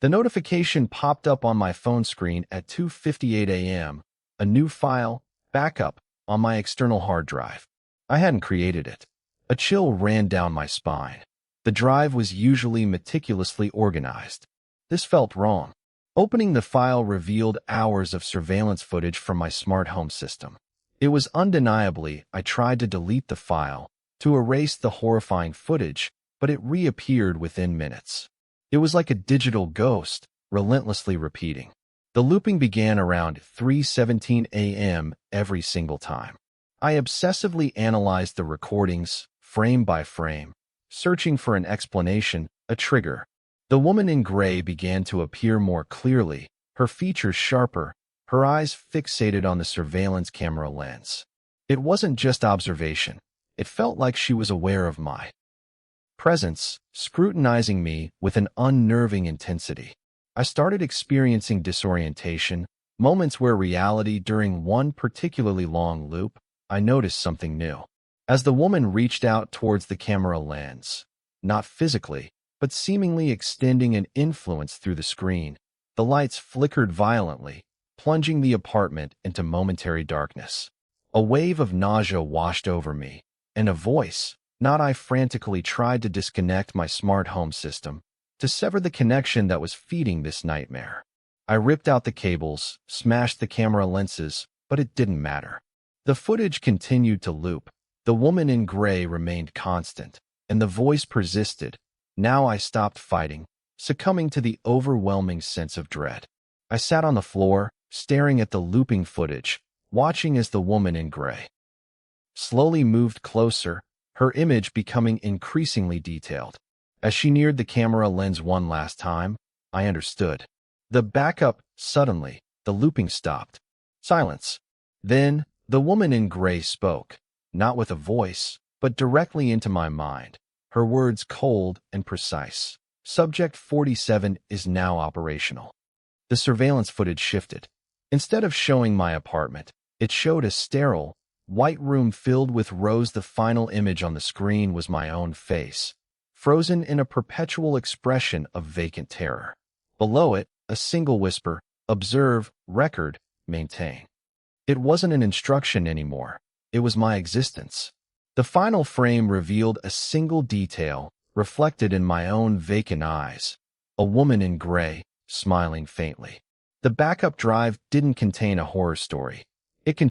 The notification popped up on my phone screen at 2:58 a.m. A new file, backup, on my external hard drive. I hadn't created it. A chill ran down my spine. The drive was usually meticulously organized. This felt wrong. Opening the file revealed hours of surveillance footage from my smart home system. It was undeniably. I tried to delete the file, to erase the horrifying footage, but it reappeared within minutes. It was like a digital ghost, relentlessly repeating. The looping began around 3:17 a.m. every single time. I obsessively analyzed the recordings, frame by frame, searching for an explanation, a trigger. The woman in gray began to appear more clearly, her features sharper, her eyes fixated on the surveillance camera lens. It wasn't just observation. It felt like she was aware of my presence, scrutinizing me with an unnerving intensity. I started experiencing disorientation, moments where reality during one particularly long loop. I noticed something new. As the woman reached out towards the camera lens, not physically, but seemingly extending an influence through the screen, the lights flickered violently, plunging the apartment into momentary darkness. A wave of nausea washed over me, and a voice, not I, frantically tried to disconnect my smart home system, to sever the connection that was feeding this nightmare. I ripped out the cables, smashed the camera lenses, but it didn't matter. The footage continued to loop. The woman in gray remained constant, and the voice persisted. Now I stopped fighting, succumbing to the overwhelming sense of dread. I sat on the floor, staring at the looping footage, watching as the woman in gray slowly moved closer, her image becoming increasingly detailed. As she neared the camera lens one last time, I understood. The backup, suddenly, the looping stopped. Silence. Then, the woman in gray spoke, not with a voice, but directly into my mind. Her words cold and precise. Subject 47 is now operational. The surveillance footage shifted. Instead of showing my apartment, it showed a sterile, white room filled with rows. The final image on the screen was my own face, frozen in a perpetual expression of vacant terror. Below it, a single whisper, observe, record, maintain. It wasn't an instruction anymore. It was my existence. The final frame revealed a single detail, reflected in my own vacant eyes. A woman in gray, smiling faintly. The backup drive didn't contain a horror story. It contained